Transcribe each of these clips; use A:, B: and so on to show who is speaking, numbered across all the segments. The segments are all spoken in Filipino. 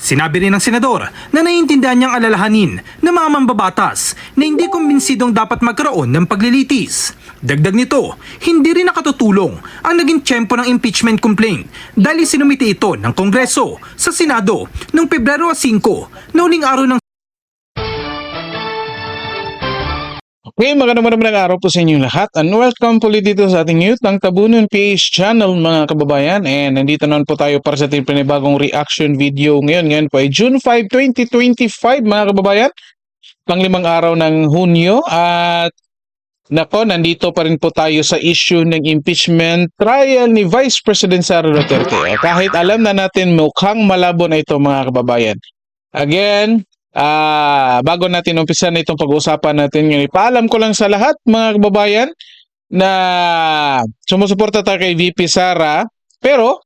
A: Sinabi rin ng senador na naiintindihan niyang alalahanin ng mga mambabatas na hindi kumbinsidong dapat magkaroon ng paglilitis. Dagdag nito, hindi rin nakatutulong ang naging tiyempo ng impeachment complaint dahil sinumite ito ng Kongreso sa Senado noong Pebrero 5 na uling araw ng
B: Okay, magandang araw po sa inyong lahat and welcome po ulit dito sa ating YouTube ng Tabunon PH channel mga kababayan, and nandito naman po tayo para sa ating panibagong reaction video ngayon po ay June 5, 2025 mga kababayan, panglimang araw ng Hunyo, at nako, nandito pa rin po tayo sa issue ng impeachment trial ni Vice President Sara Duterte. Kahit alam na natin mukhang malabo na ito mga kababayan. Again, bago natin umpisa na itong pag-uusapan natin ngayon, ipaalam ko lang sa lahat mga kababayan na sumusuporta tayo kay VP Sara, pero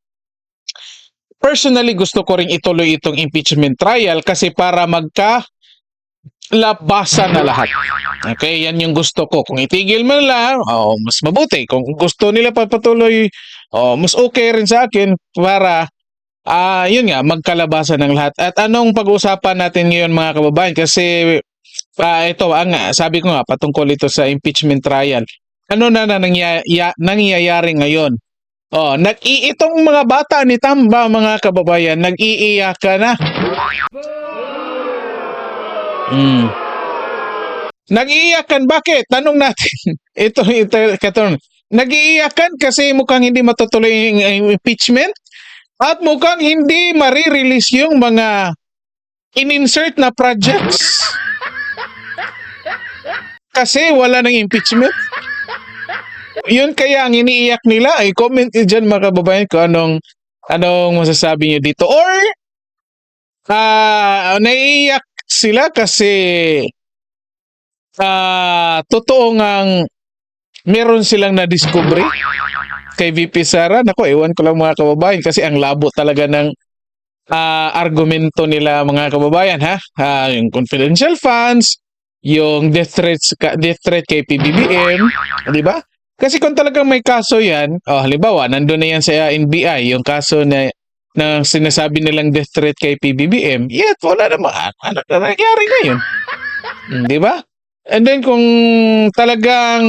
B: personally gusto ko ring ituloy itong impeachment trial kasi para magkalabasan na lahat. Okay, yan yung gusto ko. Kung itigil man lang, mas mabuti. Kung gusto nila patuloy, mas okay rin sa akin para yun nga, magkalabasan ng lahat. At anong pag-uusapan natin ngayon mga kababayan? Kasi ito, sabi ko nga, patungkol ito sa impeachment trial. Ano na nangyayari ngayon? Itong mga bata ni Tamba mga kababayan, nag-iiyak ka na. Nag-iiyakan, bakit? Tanong natin. ito nag-iiyakan kasi mukhang hindi matutuloy yung impeachment. At mukhang hindi marirelease yung mga in-insert na projects. Kasi wala ng impeachment. Yun kaya ang iniiyak nila. Ay comment nyo dyan mga kababayan kung anong masasabi nyo dito. Or naiiyak sila kasi totoo ngang meron silang na-discovery kay VP Sara. Nako, ewan ko lang mga kababayan kasi ang labo talaga ng argumento nila mga kababayan yung confidential funds, yung death threat kay PBBM, di ba? Kasi kung talagang may kaso yan, halimbawa nandun na yan sa NBI, yung kaso na sinasabi nilang death threat kay PBBM, yet wala naman ano na nangyari ngayon. Di ba? And then kung talagang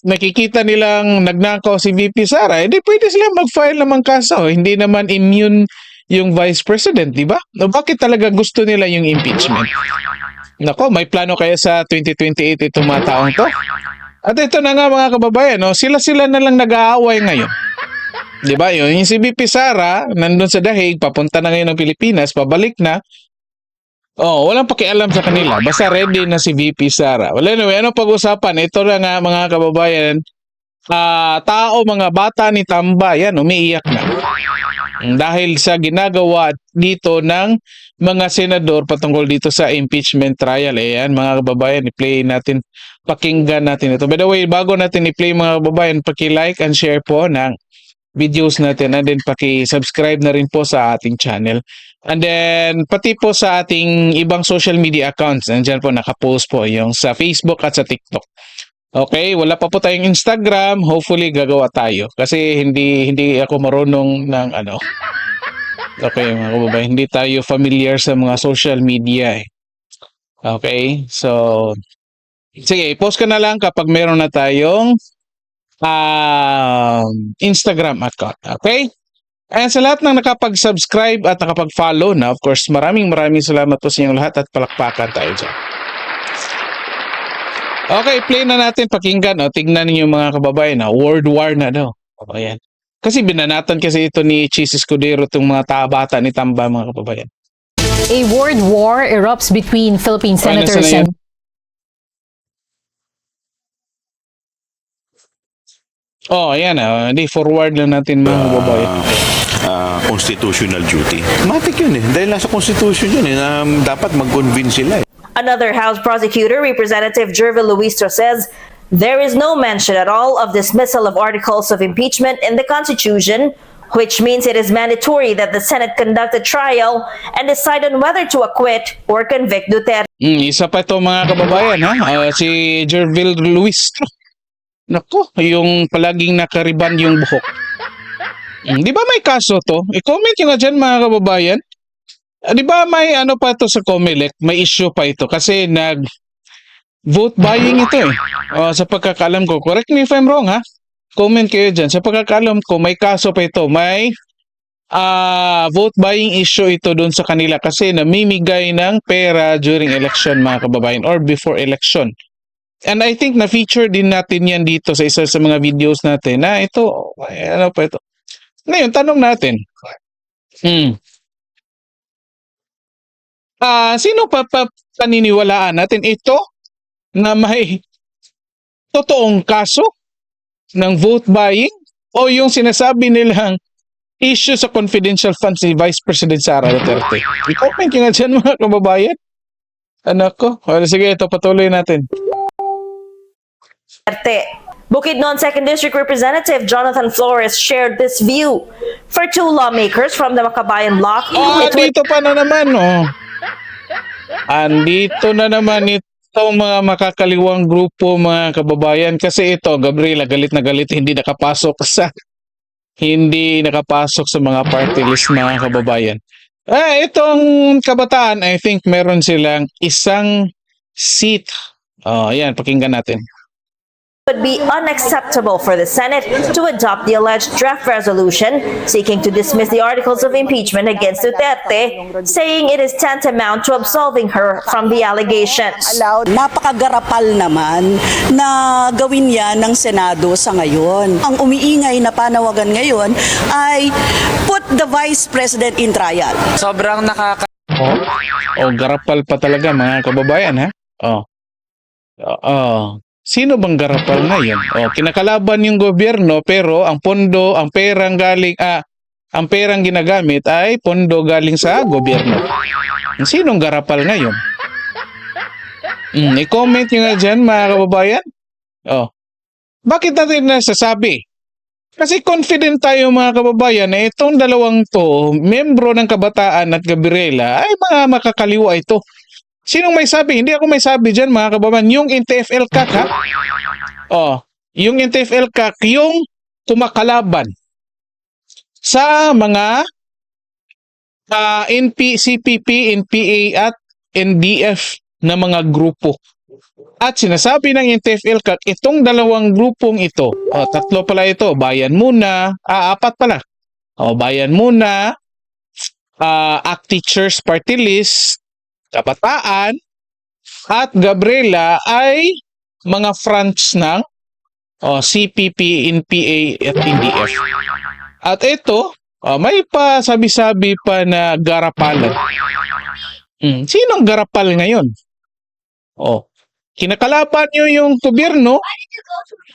B: nakikita nilang nagnakaw si VP Sara, hindi pwede silang mag-file namang kaso. Hindi naman immune yung Vice President, di ba? Bakit talaga gusto nila yung impeachment? Nako, may plano kaya sa 2028 itong mga taong to? At ito na nga mga kababayan, sila na lang nag-aaway ngayon. Di ba? Yung si VP Sara, nandun sa The Hague, papunta na ngayon ng Pilipinas, pabalik na. Walang pakialam sa kanila. Basta ready na si VP Sara. Well, anyway, ano pag-usapan? Ito na nga mga kababayan. Mga bata ni Tamba, yan, umiiyak na. Dahil sa ginagawa dito ng mga senador patungkol dito sa impeachment trial. Ayan, mga kababayan, i-play natin, pakinggan natin ito. By the way, bago natin i-play mga kababayan, paki-like and share po ng videos natin, and then paki-subscribe na rin po sa ating channel. And then pati po sa ating ibang social media accounts, nandiyan po nakapost po yung sa Facebook at sa TikTok. Okay, wala pa po tayong Instagram, hopefully gagawa tayo kasi hindi ako marunong ng Okay, mga kababayan, hindi tayo familiar sa mga social media eh. Okay, so sige, post ka na lang kapag meron na tayong Instagram account. Okay? And sa lahat ng nakapag-subscribe at nakapag-follow na, of course, maraming salamat po sa inyong lahat at palakpakan tayo dyan. Okay, play na natin, pakinggan. Tingnan niyo mga kababayan, world war na daw. Kababayan. Kasi binanatan kasi ito ni Chis Escudero itong mga bata ni Tamba mga kababayan.
C: A world war erupts between Philippine senators and...
B: Ayan hindi forward lang natin mga kababayan.
D: Constitutional duty. Matik yun dahil nasa constitution yun na dapat mag-convince sila
E: Another House prosecutor, Representative Jervil Luistro, says there is no mention at all of dismissal of articles of impeachment in the Constitution, which means it is mandatory that the Senate conduct a trial and decide on whether to acquit or convict Duterte.
B: Isa pa ito mga kababayan si Jervil Luistro. Nako, yung palaging nakariban yung buhok. Di ba may kaso to? I-comment nyo nga dyan mga kababayan. Di ba may ano pa to sa COMELEC, may issue pa ito kasi vote buying ito eh. Sa pagkakaalam ko, correct me if I'm wrong ha. Comment kayo dyan. Sa pagkakaalam ko, may kaso pa ito. May vote buying issue ito doon sa kanila kasi namimigay ng pera during election mga kababayan or before election. And I think na-feature din natin yan dito sa isa sa mga videos natin na ito, ano pa ito. Ngayon, tanong natin. Sino paniniwalaan natin ito na may totoong kaso ng vote buying o yung sinasabi nilang issue sa confidential funds ni Vice President Sara Duterte? I-comment nyo nga dyan mga kababayan. Anak ko. Sige, ito patuloy natin.
E: Bukidnon 2nd District Representative Jonathan Flores shared this view. For two lawmakers from the Makabayan Bloc,
B: Dito pa na naman, Andito na naman itong mga makakaliwang grupo mga kababayan kasi ito, Gabriela, galit na galit, hindi nakapasok sa mga party list mga kababayan. Itong kabataan, I think meron silang isang seat. Ayan, pakinggan natin.
E: would be unacceptable for the Senate to adopt the alleged draft resolution seeking to dismiss the articles of impeachment against Duterte, saying it is tantamount to absolving her from the allegations.
F: Napakagarapal naman na gawin yan ng Senado sa ngayon. Ang umiingay na panawagan ngayon ay put the Vice President in trial.
G: Sobrang
B: Garapal pa talaga mga kababayan ha. Sino bang garapal ngayon? Kinakalaban yung gobyerno pero ang perang ginagamit ay pondo galing sa gobyerno. Sinong garapal ngayon? I-comment nyo nga dyan mga kababayan. Bakit natin nasasabi? Kasi confident tayo mga kababayan na itong dalawang to, membro ng Kabataan at Gabriela, ay mga makakaliwa ito. Sinong may sabi? Hindi ako may sabi dyan mga kababayan. Yung NTF-L CAC ha? Yung NTF-L CAC, yung kumakalaban sa mga CPP, NPA at NDF na mga grupo. At sinasabi ng NTF-L CAC, itong dalawang grupong ito, tatlo pala ito, Bayan Muna, apat pala. Bayan Muna, ACT Teachers Party List, Kabataan, at Gabriela ay mga fronts ng CPP, NPA at NDF. At ito, may pa sabi-sabi pa na garapalan. Sinong garapal ngayon? Kinakalaban nyo yung gobyerno,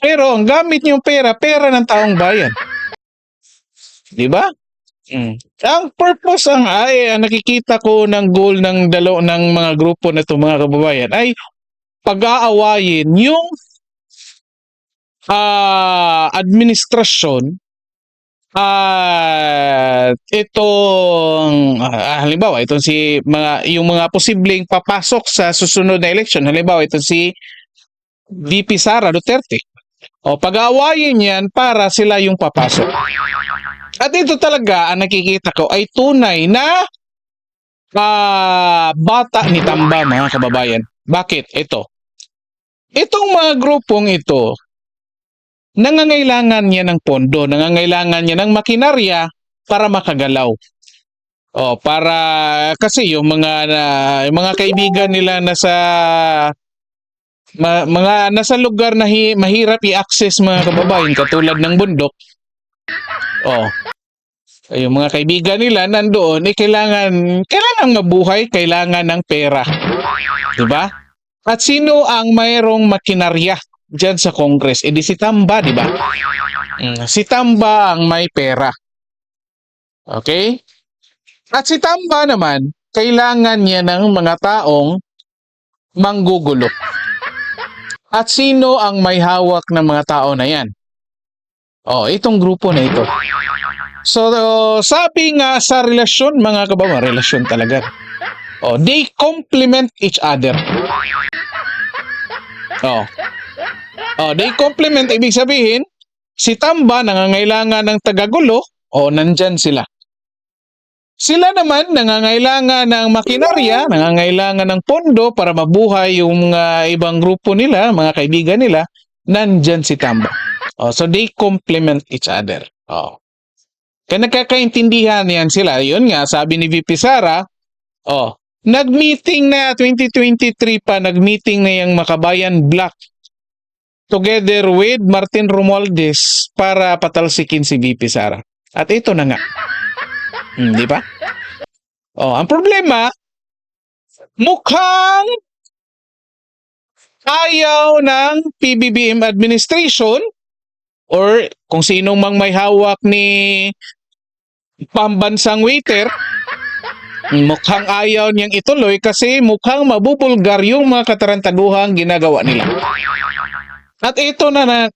B: pero ang gamit nyo pera ng taong bayan. Di ba? Ang purpose nakikita ko ng goal ng mga grupo na ito mga kababayan ay pag-aawayin yung administrasyon itong halimbawa itong yung mga posibleng papasok sa susunod na election, halimbawa itong si VP Sara Duterte. Pag-aawayin yan para sila yung papasok. At ito talaga ang nakikita ko ay tunay na bata ni Tamba mga kababayan. Bakit? Itong mga grupong ito, nangangailangan niya ng pondo, nangangailangan niya ng makinarya para makagalaw. Kasi yung mga kaibigan nila nasa lugar na mahirap i-access mga kababayan katulad ng bundok. Yung mga kaibigan nila nandoon kailangan mabuhay, kailangan ng pera. 'Di ba? At sino ang mayroong makinarya diyan sa Congress? Di si Tamba, 'di ba? Si Tamba ang may pera. Okay? At si Tamba naman, kailangan niya ng mga taong manggugulo. At sino ang may hawak ng mga tao na 'yan? Itong grupo na ito. So, sabi nga sa relasyon, mga kababayan, relasyon talaga. They complement each other. They complement, ibig sabihin, si Tamba nangangailangan ng tagagulo, nandyan sila. Sila naman nangangailangan ng makinarya, nangangailangan ng pondo para mabuhay yung ibang grupo nila, mga kaibigan nila, nandyan si Tamba. So they complement each other. Kaya nagkakaintindihan yan sila. Yun nga, sabi ni VP Sara, nag-meeting na 2023 pa, nag-meeting na yung Makabayan Black together with Martin Romualdez para patalsikin si VP Sara. At ito na nga. Di ba? Ang problema, mukhang ayaw ng PBBM administration or kung sino mang may hawak ni pambansang waiter, mukhang ayaw niyang ituloy kasi mukhang mabubulgar yung mga katarantaduhang ginagawa nila. At ito na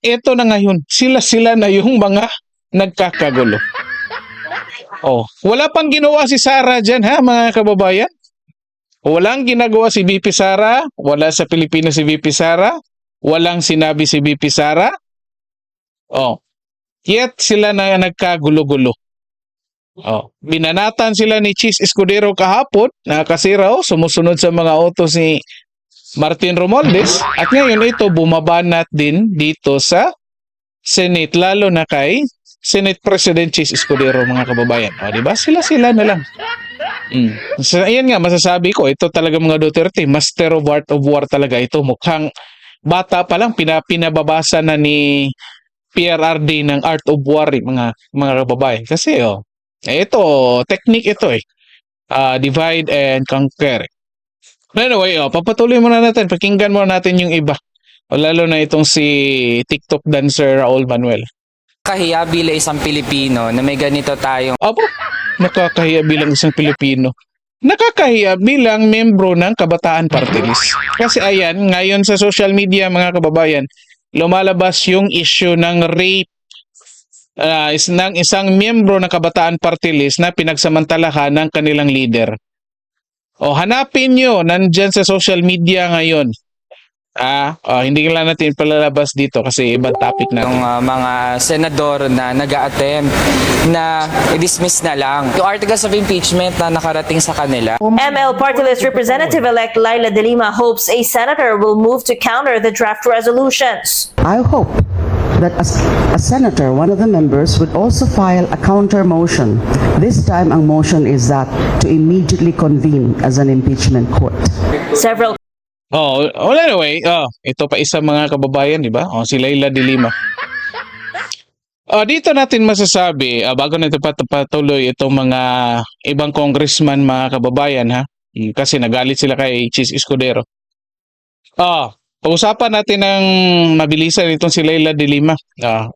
B: ngayon, sila na yung mga nagkakagulo. Wala pang ginawa si Sara dyan, ha, mga kababayan? Walang ginagawa si VP Sara, wala sa Pilipinas si VP Sara, walang sinabi si VP Sara. Yet sila na nagkagulo-gulo. Binanatan sila ni Chis Escudero kahapon na kasi raw sumusunod sa mga utos ni Martin Romualdez at ngayon ito bumabanat din dito sa Senate, lalo na kay Senate President Chis Escudero, mga kababayan. Diba? Sila na lang. So, ayan nga, masasabi ko, ito talaga mga Duterte, master of art of war talaga ito. Mukhang bata pa lang, pinababasa na ni PRRD ng art of war, mga kababayan. Kasi, ito, technique ito divide and conquer. Anyway, papatuloy muna natin, pakinggan muna natin yung iba. Lalo na itong si TikTok dancer Raul Manuel.
G: Kahiya bilang isang Pilipino na may ganito tayong
B: Nakakahiya bilang isang Pilipino. Nakakahiya bilang membro ng Kabataan Party List. Kasi ayan, ngayon sa social media, mga kababayan, lumalabas yung issue ng rape ng isang membro ng Kabataan Party List na pinagsamantalahan ng kanilang leader. Hanapin nyo, nandyan sa social media ngayon. Hindi lang natin palalabas dito kasi ibang topic na.
G: yung mga senador na nag-a-attempt na i-dismiss na lang yung articles of impeachment na nakarating sa kanila.
E: ML Party List Representative-elect Laila De Lima hopes a senator will move to counter the draft resolutions.
H: I hope that a senator, one of the members, would also file a counter motion. This time, ang motion is that to immediately convene as an impeachment court.
E: Several
B: Anyway, ito pa isa mga kababayan, di ba? Si Laila De Lima. Dito natin masasabi, bago natin patuloy itong mga ibang congressman, mga kababayan, ha? Kasi nagalit sila kay Chis Escudero. Pag-usapan natin ng mabilisan itong si Laila De Lima.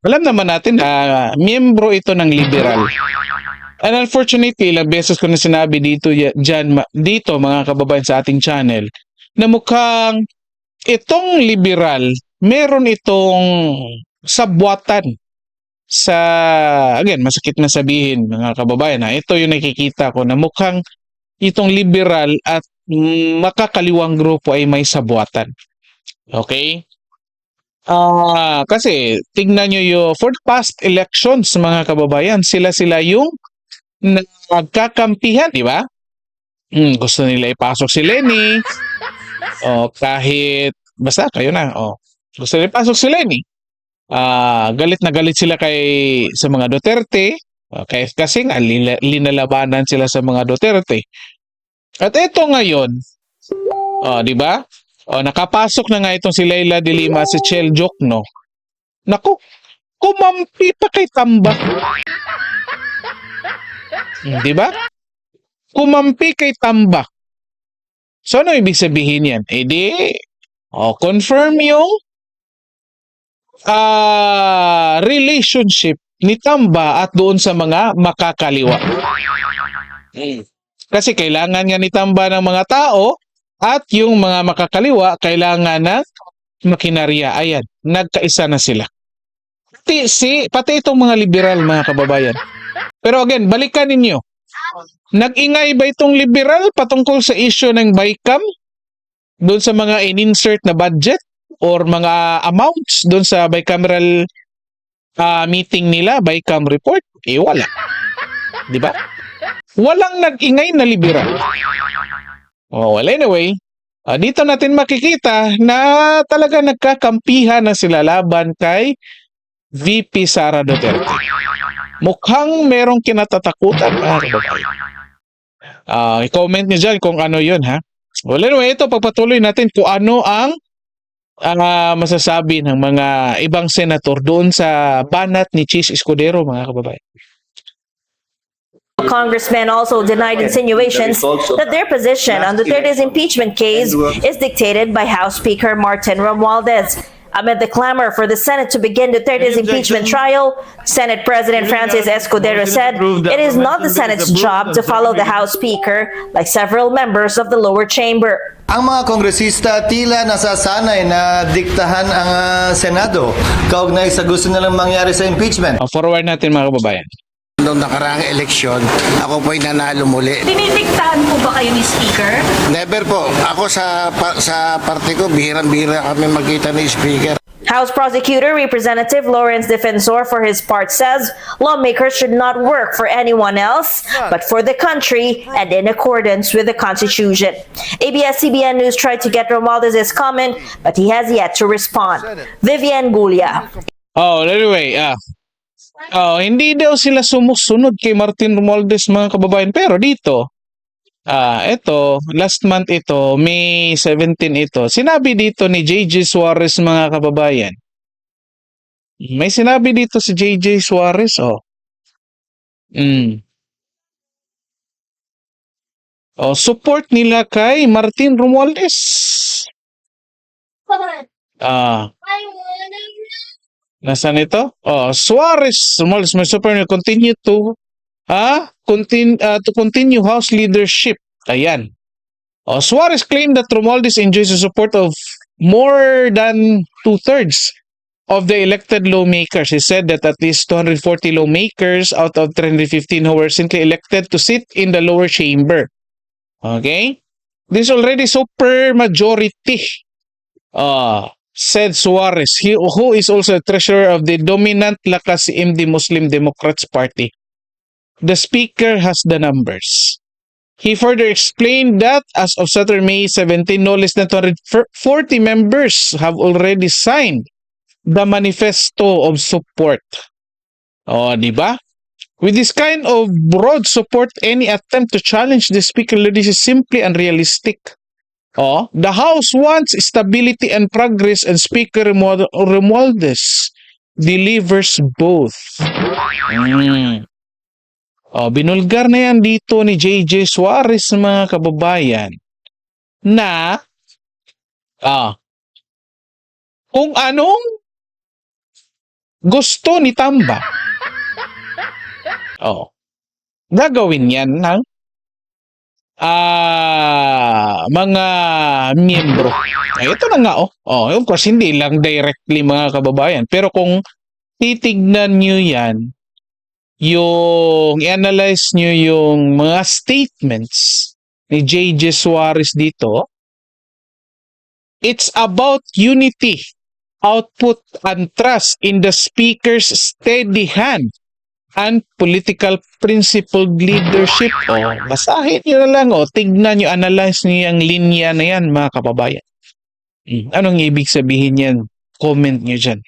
B: Alam naman natin na miyembro ito ng liberal. And unfortunately, ilang beses ko na sinabi dito mga kababayan sa ating channel, na mukhang itong liberal, meron itong sabwatan sa, again, masakit na sabihin mga kababayan, ito yung nakikita ko na mukhang itong liberal at makakaliwang grupo ay may sabwatan. Okay? Kasi tignan nyo yung for the past elections mga kababayan, sila yung nagkakampihan, di ba? Gusto nila ipasok si Lenny. Kahit basta kayo na. Gusto nila ipasok si Lenny. Galit na galit sila sa mga Duterte. Kasi nga linalabanan sila sa mga Duterte. At ito ngayon, di ba? Nakapasok na nga itong si Laila De Lima, si Chel Jokno. Naku, kumampi pa kay Tamba. Di ba? Kumampi kay Tamba. So, ano ibig sabihin yan? Confirm yung relationship ni Tamba at doon sa mga makakaliwa. Kasi kailangan nga ni Tamba ng mga tao at yung mga makakaliwa kailangan ng makinarya. Ayan, nagkaisa na sila. Pati itong mga liberal, mga kababayan. Pero again, balikan ninyo. Nag-ingay ba itong liberal patungkol sa issue ng BICAM? Doon sa mga in-insert na budget or mga amounts doon sa bicameral meeting nila, BICAM report? Wala. Di ba? walang nag-ingay na liberal. Oh, well, anyway, dito natin makikita na talaga nagkakampihan na sila laban kay VP Sara Duterte. Mukhang merong kinatatakutan, mga kababayan. I-comment nyo dyan kung ano yun, ha? Well, anyway, ito, pagpatuloy natin kung ano ang masasabi ng mga ibang senator doon sa banat ni Chis Escudero, mga kababayan.
E: Congressmen also denied insinuations that their position on Duterte's impeachment case is dictated by House Speaker Martin Romualdez. Amid the clamor for the Senate to begin Duterte's impeachment trial, Senate President Francis Escudero said it is not the Senate's job to follow the House Speaker like several members of the lower chamber.
I: Ang mga kongresista tila nasasanay na diktahan ang Senado kaugnay sa gusto nilang mangyari sa impeachment.
B: Forward natin, mga kababayan.
J: Noong nakaraang eleksyon, ako po'y nanalo muli.
K: Dinidiktahan po ba kayo ni Speaker?
J: Never po. Ako sa parte ko, bihirang-bihira kami magkita ni Speaker.
E: House Prosecutor Representative Lawrence Defensor for his part says lawmakers should not work for anyone else but for the country and in accordance with the Constitution. ABS-CBN News tried to get Romualdez's comment but he has yet to respond. Vivian Gulia.
B: Anyway, hindi daw sila sumusunod kay Martin Romualdez, mga kababayan. Pero dito, ito, last month ito, May 17 ito, sinabi dito ni JJ Suarez, mga kababayan. May sinabi dito si JJ Suarez, support nila kay Martin Romualdez. Nasaan ito? Suarez Romualdez may support to continue House leadership. Ayan. Suarez claimed that Romualdez enjoys the support of more than 2/3 of the elected lawmakers. He said that at least 240 lawmakers out of 315 who were recently elected to sit in the lower chamber. Okay? This already super majority. Said Suarez, who is also a treasurer of the dominant Lakas CMD Muslim Democrats Party. The speaker has the numbers. He further explained that as of Saturday, May 17, no less than 240 members have already signed the manifesto of support. Di ba? With this kind of broad support, any attempt to challenge the speaker is simply unrealistic. The House wants stability and progress, and Speaker Romualdez delivers both. Binulgar na yan dito ni JJ Suarez, mga kababayan, na kung anong gusto ni Tamba, gagawin yan ng mga miyembro. Ito na nga, of course, hindi lang directly, mga kababayan. Pero kung titignan nyo yan, i-analyze nyo yung mga statements ni JJ Suarez dito, it's about unity, output, and trust in the speaker's steady hand and political principled leadership. Basahin nyo na lang, tignan nyo, analyze nyo yung linya na yan, mga kababayan. Anong ibig sabihin yan? Comment nyo dyan.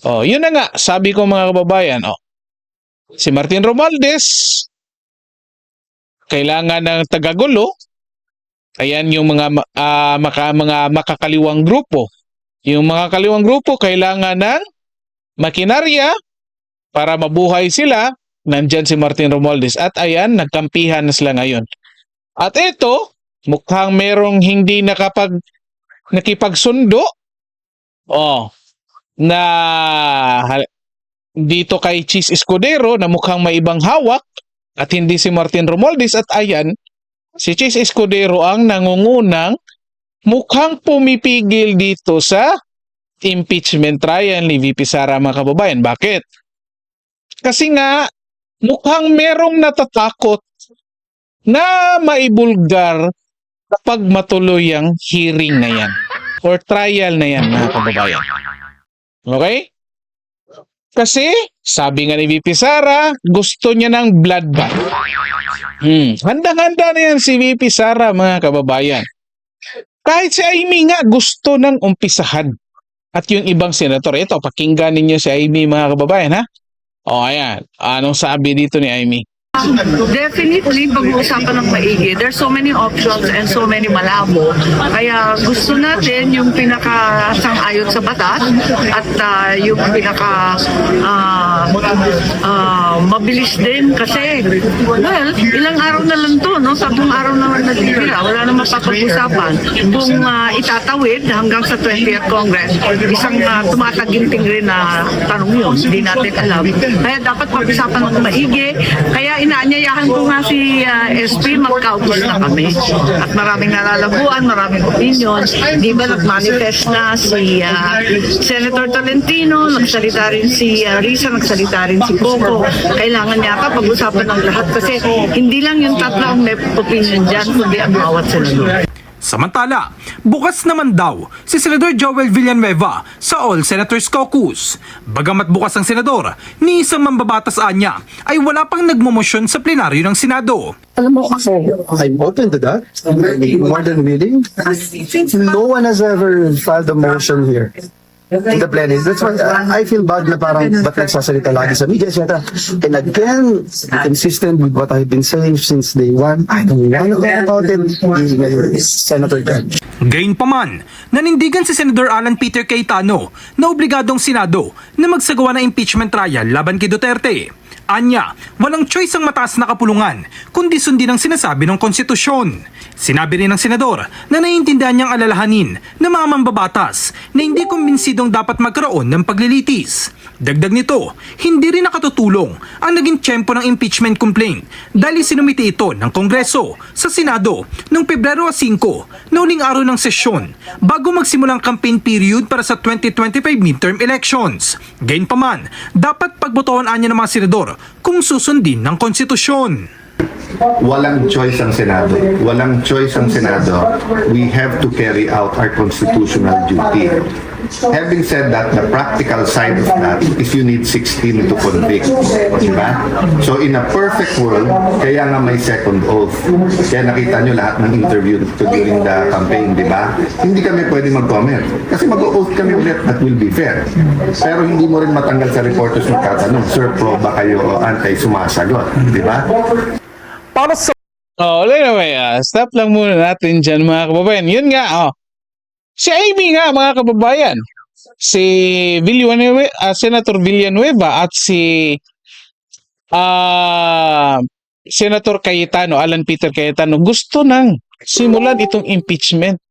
B: Yun na nga, sabi ko, mga kababayan, si Martin Romualdez, kailangan ng tagagulo. Ayan yung mga makakaliwang grupo. Yung mga kaliwang grupo, kailangan ng makinarya, para mabuhay sila. Nandyan si Martin Romualdez. At ayan, nagkampihan na sila ngayon. At ito, mukhang merong hindi nakipagsundo. Na dito kay Chis Escudero na mukhang may ibang hawak at hindi si Martin Romualdez. At ayan, si Chis Escudero ang nangungunang mukhang pumipigil dito sa impeachment trial ni VP Sara, mga kababayan. Bakit? Kasi nga, mukhang merong natatakot na maibulgar kapag matuloy ang hearing na yan or trial na yan, mga kababayan. Okay? Kasi, sabi nga ni VP Sara, gusto niya ng bloodbath. Handang-handa na yan si VP Sara, mga kababayan. Kahit si Amy nga gusto ng umpisahan. At yung ibang senator, ito, pakinggan ninyo si Amy, mga kababayan, ha? O, ayan. Anong sabi dito ni Amy?
K: Definitely, pag-uusapan ng maigi. There's so many options and so many malabo. Kaya gusto natin yung pinaka-sang-ayon sa batas at yung pinaka mabilis din kasi, well, ilang araw na lang to, no? 3 araw na natitira. Wala na mapapag-usapan. Kung itatawid hanggang sa 20th Congress, isang tumataginting rin na tanong yun. Hindi natin alam. Kaya dapat pag-usapan ng maigi. Kaya inaanyayahan ko nga si SP, mag-caucus na kami. At maraming nalalabuan, maraming opinions. Di ba nag-manifest na si Senator Tolentino, nagsalita rin si Risa, nagsalita rin si Coco. Kailangan yata pag-usapan ng lahat kasi hindi lang yung tatlo ang may opinion dyan, kundi ang bawat senador.
A: Samantala, bukas naman daw si Senador Joel Villanueva sa All Senators Caucus. Bagamat bukas ang senador, ni isang mambabatas anya ay wala pang nagmomosyon sa plenaryo ng Senado.
L: Alam mo kasi, I'm open to that. More than willing. No one has ever filed a motion here in the plenary. That's why I feel bad na parang ba't nagsasalita lagi sa media, etc. And again, consistent with what I've been saying since day one, I don't want to talk about it. Senator Judge.
A: Gayunpaman, nanindigan si Senador Alan Peter Cayetano na obligadong Senado na magsagawa ng impeachment trial laban kay Duterte. Anya, walang choice ang mataas na kapulungan, kundi sundin ang sinasabi ng konstitusyon. Sinabi rin ng senador na naiintindihan niyang alalahanin ng mga mambabatas na hindi kumbinsidong dapat magkaroon ng paglilitis. Dagdag nito, hindi rin nakatutulong ang naging tiyempo ng impeachment complaint dahil sinumiti ito ng Kongreso sa Senado noong Pebrero 5 na uling araw ng sesyon bago magsimulang campaign period para sa 2025 midterm elections. Gayunpaman, dapat pagbotohan anya ng mga senador kung susundin ng konstitusyon.
M: Walang choice ang Senado. Walang choice ang Senado. We have to carry out our constitutional duty. Having said that, the practical side of that is you need 16 to convict. Diba? So in a perfect world, kaya nga may second oath. Kaya nakita nyo lahat ng interview during the campaign, di ba? Hindi kami pwede mag-comment. Kasi mag-oath kami ulit, that will be fair. Pero hindi mo rin matanggal sa reporters magkatanong, Sir, pro ba kayo o anti-sumasagot? Di ba?
A: Para sa
B: Anyway, stop lang muna natin dyan, mga kababayan. Yun nga, si Amy nga, mga kababayan. Si Villanueva, Senator Villanueva at si Senator Cayetano, Alan Peter Cayetano, gusto nang simulan itong impeachment.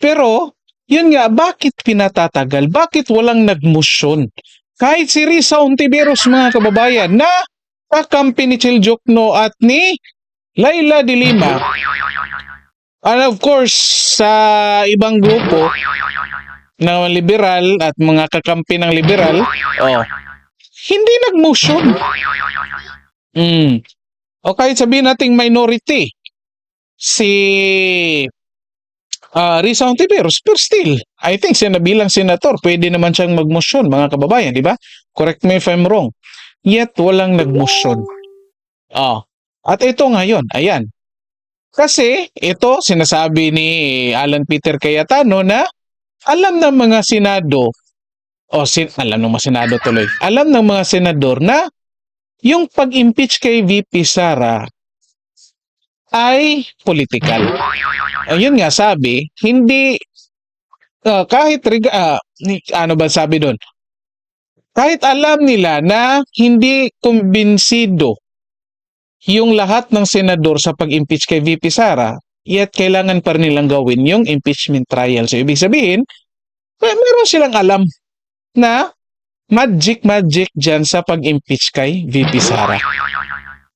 B: Pero, yun nga, bakit pinatatagal? Bakit walang nagmosyon? Kahit si Risa Ontiveros, mga kababayan, na kakampi ni Chel Jokno at ni Laila de Lima. And of course, sa ibang grupo ng liberal at mga kakampi ng liberal, hindi nag-motion. O kahit sabihin nating minority, si Risa Ontiveros, pero still, I think bilang senator, pwede naman siyang mag-motion, mga kababayan, di ba? Correct me if I'm wrong. Yet, walang nag-motion. At ito ngayon, ayan. Kasi, ito, sinasabi ni Alan Peter Cayetano na alam ng mga senado, alam ng mga senado tuloy, alam ng mga senador na yung pag-impeach kay VP Sara ay political. Ayun nga sabi, hindi, kahit, ano ba sabi doon? Kahit alam nila na hindi kumbinsido yung lahat ng senador sa pag-impeach kay VP Sara, yet kailangan pa rin nilang gawin yung impeachment trial. So, ibig sabihin, meron silang alam na magic dyan sa pag-impeach kay VP Sara.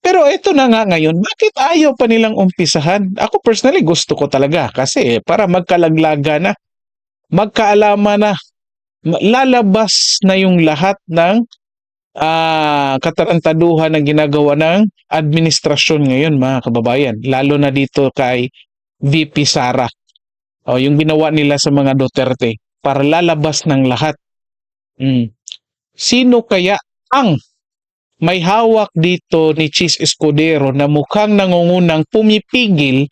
B: Pero ito na nga ngayon, bakit ayaw pa nilang umpisahan? Ako personally gusto ko talaga kasi para magkalaglaga na, magkaalaman na, lalabas na yung lahat ng katarantaduhan na ginagawa ng administrasyon ngayon, mga kababayan. Lalo na dito kay VP Sara. Yung ginawa nila sa mga Duterte para lalabas ng lahat. sino kaya ang may hawak dito ni Chis Escudero na mukhang nangungunang pumipigil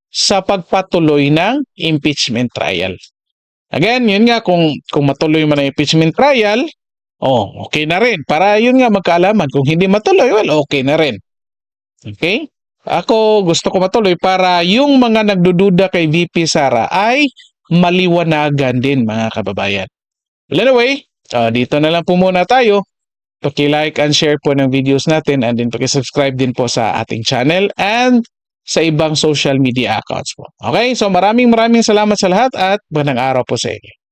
B: sa pagpatuloy ng impeachment trial. Again, yun nga, kung matuloy man ang impeachment trial, okay na rin. Para yun nga magkaalaman. Kung hindi matuloy, well, okay na rin. Okay? Ako gusto ko matuloy para yung mga nagdududa kay VP Sara ay maliwanagan din, mga kababayan. Well, anyway, dito na lang po muna tayo. Paki-like and share po ng videos natin and then paki-subscribe din po sa ating channel and sa ibang social media accounts po. Okay? So maraming salamat sa lahat at magandang araw po sa inyo.